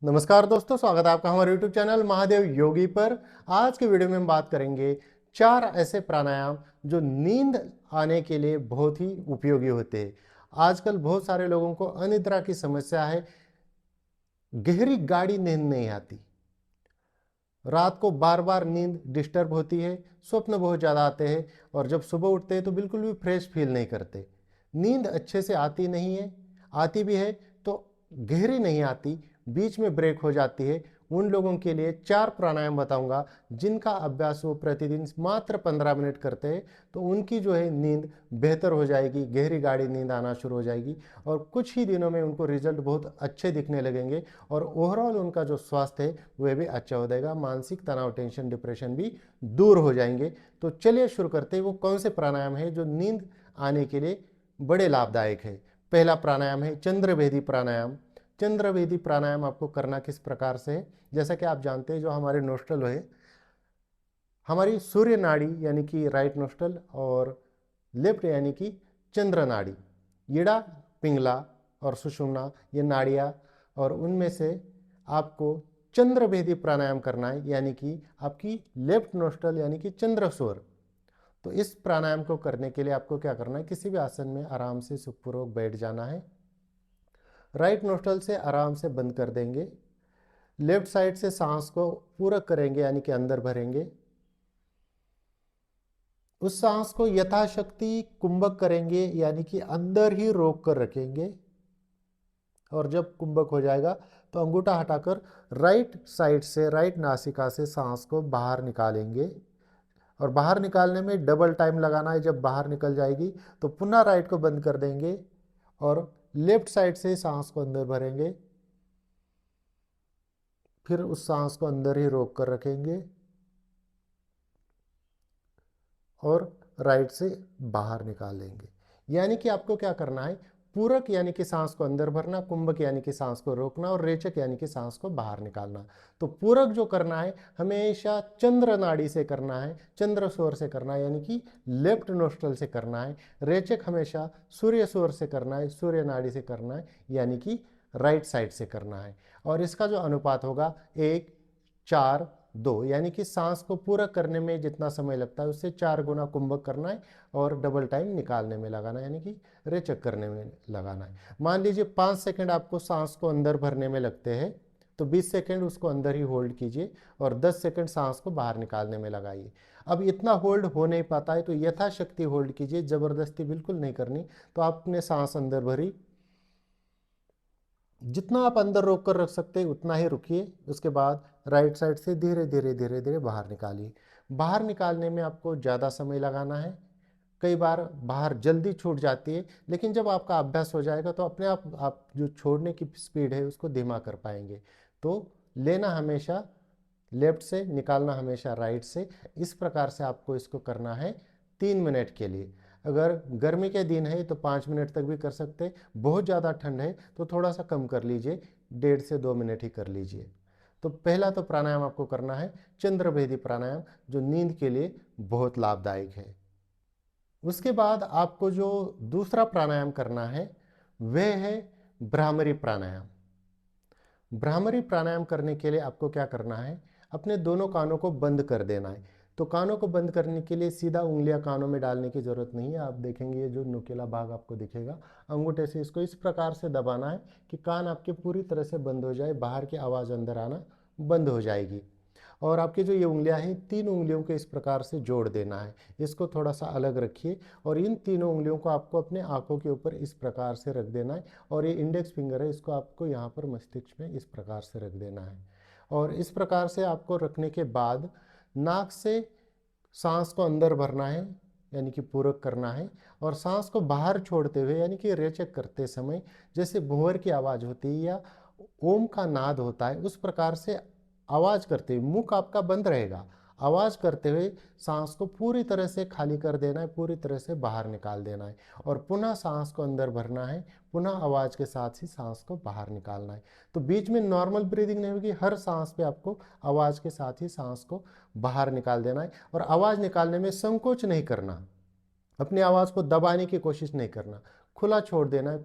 नमस्कार दोस्तों, स्वागत है आपका हमारे YouTube चैनल महादेव योगी पर। आज के वीडियो में हम बात करेंगे 4 ऐसे प्राणायाम जो नींद आने के लिए बहुत ही उपयोगी होते हैं। आजकल बहुत सारे लोगों को अनिद्रा की समस्या है, गहरी गाढ़ी नींद नहीं आती, रात को बार बार नींद डिस्टर्ब होती है, स्वप्न बहुत ज़्यादा आते हैं और जब सुबह उठते हैं तो बिल्कुल भी फ्रेश फील नहीं करते। नींद अच्छे से आती नहीं है, आती भी है तो गहरी नहीं आती, बीच में ब्रेक हो जाती है। उन लोगों के लिए 4 प्राणायाम बताऊंगा जिनका अभ्यास वो प्रतिदिन मात्र 15 मिनट करते हैं तो उनकी जो है नींद बेहतर हो जाएगी, गहरी गाढ़ी नींद आना शुरू हो जाएगी और कुछ ही दिनों में उनको रिजल्ट बहुत अच्छे दिखने लगेंगे और ओवरऑल उनका जो स्वास्थ्य है वह भी अच्छा हो जाएगा, मानसिक तनाव, टेंशन, डिप्रेशन भी दूर हो जाएंगे। तो चलिए शुरू करते हैं। वो कौन से प्राणायाम है जो नींद आने के लिए बड़े लाभदायक है। पहला प्राणायाम है चंद्रभेदी प्राणायाम। चंद्रभेदी प्राणायाम आपको करना किस प्रकार से है, जैसा कि आप जानते हैं जो हमारे नोस्ट्रल है, हमारी सूर्य नाड़ी यानी कि राइट नोस्ट्रल और लेफ्ट यानी कि चंद्र नाड़ी, ईड़ा, पिंगला और सुषुम्ना, ये नाड़ियाँ, और उनमें से आपको चंद्रभेदी प्राणायाम करना है यानी कि आपकी लेफ्ट नोस्ट्रल यानी कि चंद्रस्वर। तो इस प्राणायाम को करने के लिए आपको क्या करना है, किसी भी आसन में आराम से सुखपूर्वक बैठ जाना है। राइट नोस्ट्रल से आराम से बंद कर देंगे, लेफ्ट साइड से सांस को पूरक करेंगे यानी कि अंदर भरेंगे। उस सांस को यथाशक्ति कुंभक करेंगे यानी कि अंदर ही रोक कर रखेंगे और जब कुंभक हो जाएगा तो अंगूठा हटाकर राइट साइड से, राइट नासिका से सांस को बाहर निकालेंगे और बाहर निकालने में डबल टाइम लगाना है। जब बाहर निकल जाएगी तो पुनः राइट को बंद कर देंगे और लेफ्ट साइड से सांस को अंदर भरेंगे, फिर उस सांस को अंदर ही रोक कर रखेंगे और राइट से बाहर निकाल लेंगे। यानी कि आपको क्या करना है, पूरक यानी कि सांस को अंदर भरना, कुंभक यानी कि सांस को रोकना और रेचक यानी कि सांस को बाहर निकालना। तो पूरक जो करना है हमेशा चंद्र नाड़ी से करना है, चंद्र स्वर से करना है यानी कि लेफ्ट नोस्ट्रल से करना है। रेचक हमेशा सूर्य स्वर से करना है, सूर्य नाड़ी से करना है यानी कि राइट साइड से करना है। और इसका जो अनुपात होगा 1:4:2, यानी कि सांस को पूरा करने में जितना समय लगता है उससे 4 गुना कुंभक करना है और डबल टाइम निकालने में लगाना है यानी कि रेचक करने में लगाना है। मान लीजिए 5 सेकंड आपको सांस को अंदर भरने में लगते हैं तो 20 सेकंड उसको अंदर ही होल्ड कीजिए और 10 सेकंड सांस को बाहर निकालने में लगाइए। अब इतना होल्ड हो नहीं पाता है तो यथाशक्ति होल्ड कीजिए, ज़बरदस्ती बिल्कुल नहीं करनी। तो आपने सांस अंदर भरी, जितना आप अंदर रोक कर रख सकते हैं उतना ही रुकिए। उसके बाद राइट साइड से धीरे धीरे धीरे धीरे बाहर निकालिए। बाहर निकालने में आपको ज़्यादा समय लगाना है, कई बार बाहर जल्दी छूट जाती है, लेकिन जब आपका अभ्यास हो जाएगा तो अपने आप जो छोड़ने की स्पीड है उसको धीमा कर पाएंगे। तो लेना हमेशा लेफ्ट से, निकालना हमेशा राइट से। इस प्रकार से आपको इसको करना है 3 मिनट के लिए। अगर गर्मी के दिन है तो 5 मिनट तक भी कर सकते, बहुत ज़्यादा ठंड है तो थोड़ा सा कम कर लीजिए, 1.5 से 2 मिनट ही कर लीजिए। तो पहला तो प्राणायाम आपको करना है चंद्रभेदी प्राणायाम जो नींद के लिए बहुत लाभदायक है। उसके बाद आपको जो दूसरा प्राणायाम करना है वह है भ्रामरी प्राणायाम। भ्रामरी प्राणायाम करने के लिए आपको क्या करना है, अपने दोनों कानों को बंद कर देना है। तो कानों को बंद करने के लिए सीधा उंगलियां कानों में डालने की ज़रूरत नहीं है। आप देखेंगे ये जो नुकीला भाग आपको दिखेगा, अंगूठे से इसको इस प्रकार से दबाना है कि कान आपके पूरी तरह से बंद हो जाए, बाहर की आवाज़ अंदर आना बंद हो जाएगी। और आपकी जो ये उंगलियां हैं, 3 उंगलियों को इस प्रकार से जोड़ देना है। इसको थोड़ा सा अलग रखिए और इन तीनों उंगलियों को आपको अपने आंखों के ऊपर इस प्रकार से रख देना है और ये इंडेक्स फिंगर है, इसको आपको यहाँ पर मस्तिष्क में इस प्रकार से रख देना है। और इस प्रकार से आपको रखने के बाद नाक से सांस को अंदर भरना है यानी कि पूरक करना है और सांस को बाहर छोड़ते हुए यानी कि रेचक करते समय जैसे भंवर की आवाज़ होती है या ओम का नाद होता है उस प्रकार से आवाज़ करते हुए, मुख आपका बंद रहेगा, आवाज़ करते हुए सांस को पूरी तरह से खाली कर देना है, पूरी तरह से बाहर निकाल देना है और पुनः सांस को अंदर भरना है, पुनः आवाज़ के साथ ही सांस को बाहर निकालना है। तो बीच में नॉर्मल ब्रीदिंग नहीं होगी, हर सांस पे आपको आवाज़ के साथ ही सांस को बाहर निकाल देना है और आवाज़ निकालने में संकोच नहीं करना, अपनी आवाज़ को दबाने की कोशिश नहीं करना, खुला छोड़ देना है।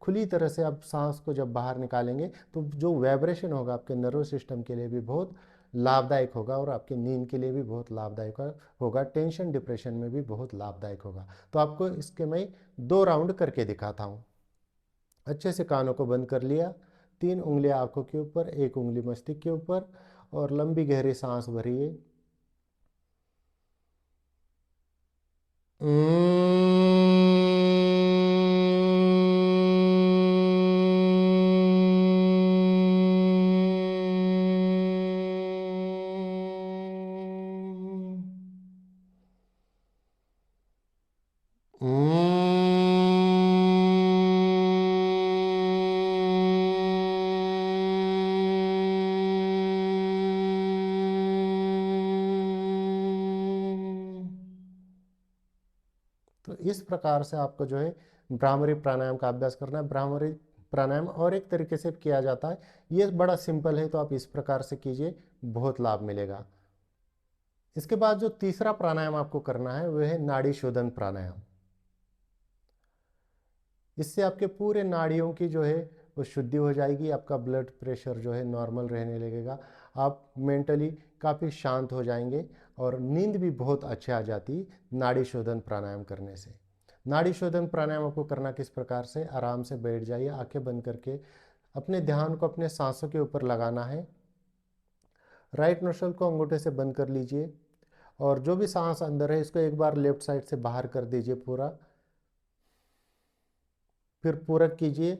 खुली तरह से आप सांस को जब बाहर निकालेंगे तो जो वाइब्रेशन होगा आपके नर्वस सिस्टम के लिए भी बहुत लाभदायक होगा और आपकी नींद के लिए भी बहुत लाभदायक होगा, टेंशन डिप्रेशन में भी बहुत लाभदायक होगा। तो आपको इसके मैं 2 राउंड करके दिखाता हूँ। अच्छे से कानों को बंद कर लिया, 3 उंगलियां आंखों के ऊपर, 1 उंगली मस्तिष्क के ऊपर, और लंबी गहरी सांस भरिए। तो इस प्रकार से आपको जो है भ्रामरी प्राणायाम का अभ्यास करना है। भ्रामरी प्राणायाम और एक तरीके से किया जाता है, ये बड़ा सिंपल है, तो आप इस प्रकार से कीजिए, बहुत लाभ मिलेगा। इसके बाद जो तीसरा प्राणायाम आपको करना है वह है नाड़ी शोधन प्राणायाम। इससे आपके पूरे नाड़ियों की जो है वो शुद्धि हो जाएगी, आपका ब्लड प्रेशर जो है नॉर्मल रहने लगेगा, आप मेंटली काफ़ी शांत हो जाएंगे और नींद भी बहुत अच्छी आ जाती नाड़ी शोधन प्राणायाम करने से। नाड़ी शोधन प्राणायाम आपको करना किस प्रकार से, आराम से बैठ जाइए, आंखें बंद करके अपने ध्यान को अपने सांसों के ऊपर लगाना है। राइट नोस्ट्रल को अंगूठे से बंद कर लीजिए और जो भी सांस अंदर है इसको एक बार लेफ्ट साइड से बाहर कर दीजिए पूरा। फिर पूरक कीजिए,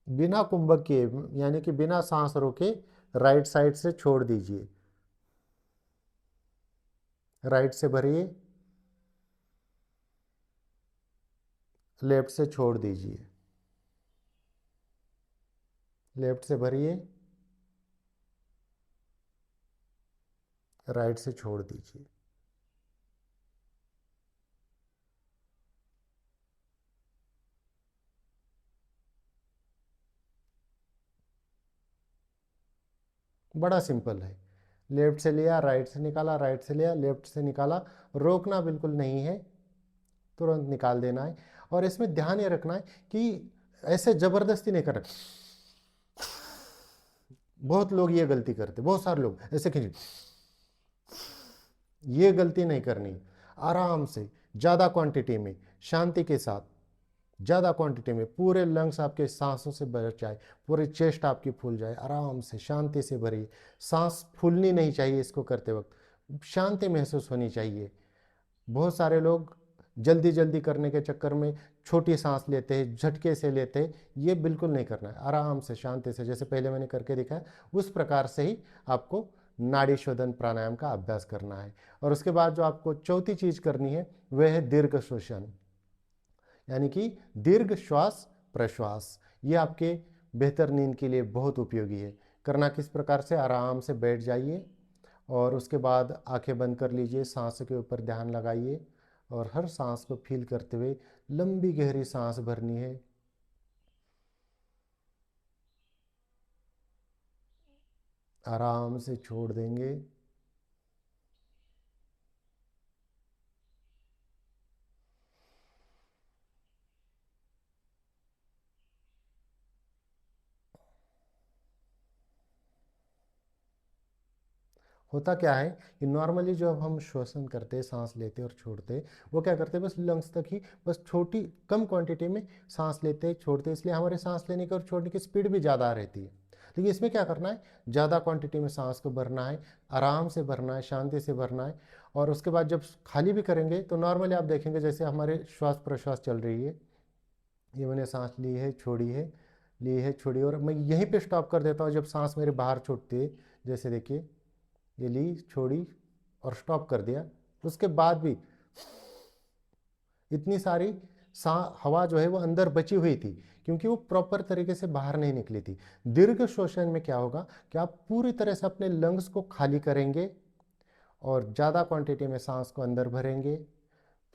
बिना कुंभक किए, यानी कि बिना सांस रोके राइट साइड से छोड़ दीजिए। राइट से भरिए, लेफ्ट से छोड़ दीजिए। लेफ्ट से भरिए, राइट से छोड़ दीजिए। बड़ा सिंपल है। लेफ्ट से लिया, राइट से निकाला, राइट से लिया, लेफ्ट से निकाला, रोकना बिल्कुल नहीं है, तुरंत निकाल देना है। और इसमें ध्यान ये रखना है कि ऐसे जबरदस्ती नहीं करना। बहुत लोग ये गलती करते, बहुत सारे लोग ऐसे खींच, ये गलती नहीं करनी। आराम से, ज़्यादा क्वांटिटी में, शांति के साथ, ज़्यादा क्वांटिटी में, पूरे लंग्स आपके सांसों से भर जाए, पूरी चेस्ट आपकी फूल जाए, आराम से शांति से भरिए। सांस फूलनी नहीं चाहिए इसको करते वक्त, शांति महसूस होनी चाहिए। बहुत सारे लोग जल्दी जल्दी करने के चक्कर में छोटी सांस लेते हैं, झटके से लेते हैं, ये बिल्कुल नहीं करना है। आराम से, शांति से, जैसे पहले मैंने करके दिखाया उस प्रकार से ही आपको नाड़ी शोधन प्राणायाम का अभ्यास करना है। और उसके बाद जो आपको चौथी चीज करनी है वह है दीर्घ श्वसन, यानी कि दीर्घ श्वास प्रश्वास। ये आपके बेहतर नींद के लिए बहुत उपयोगी है। करना किस प्रकार से, आराम से बैठ जाइए और उसके बाद आंखें बंद कर लीजिए, सांस के ऊपर ध्यान लगाइए और हर सांस को फील करते हुए लंबी गहरी सांस भरनी है। आराम से छोड़ देंगे। होता क्या है कि नॉर्मली जो हम श्वसन करते, सांस लेते और छोड़ते, वो क्या करते हैं, बस लंग्स तक ही, बस छोटी कम क्वांटिटी में सांस लेते छोड़ते, इसलिए हमारे सांस लेने की और छोड़ने की स्पीड भी ज़्यादा रहती है। लेकिन इसमें क्या करना है, ज़्यादा क्वांटिटी में सांस को भरना है, आराम से भरना है, शांति से भरना है। और उसके बाद जब खाली भी करेंगे तो नॉर्मली आप देखेंगे जैसे हमारे श्वास प्रश्वास चल रही है, ये मैंने सांस ली है, छोड़ी है, ली है, छोड़ी, और मैं यहीं पे स्टॉप कर देता हूँ जब सांस मेरे बाहर छूटती है। जैसे देखिए, ये ली, छोड़ी और स्टॉप कर दिया, उसके बाद भी इतनी सारी हवा जो है वो अंदर बची हुई थी, क्योंकि वो प्रॉपर तरीके से बाहर नहीं निकली थी। दीर्घ श्वसन में क्या होगा कि आप पूरी तरह से अपने लंग्स को खाली करेंगे और ज़्यादा क्वांटिटी में सांस को अंदर भरेंगे,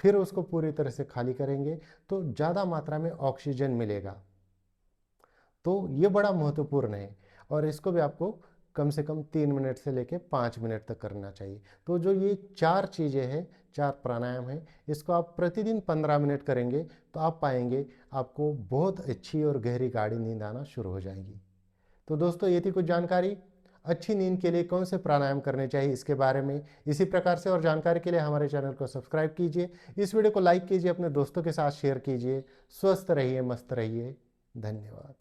फिर उसको पूरी तरह से खाली करेंगे, तो ज़्यादा मात्रा में ऑक्सीजन मिलेगा। तो ये बड़ा महत्वपूर्ण है और इसको भी आपको कम से कम 3 मिनट से लेके 5 मिनट तक करना चाहिए। तो जो ये 4 चीज़ें हैं, 4 प्राणायाम हैं, इसको आप प्रतिदिन 15 मिनट करेंगे तो आप पाएंगे आपको बहुत अच्छी और गहरी गाढ़ी नींद आना शुरू हो जाएगी। तो दोस्तों ये थी कुछ जानकारी अच्छी नींद के लिए कौन से प्राणायाम करने चाहिए इसके बारे में। इसी प्रकार से और जानकारी के लिए हमारे चैनल को सब्सक्राइब कीजिए, इस वीडियो को लाइक कीजिए, अपने दोस्तों के साथ शेयर कीजिए। स्वस्थ रहिए, मस्त रहिए। धन्यवाद।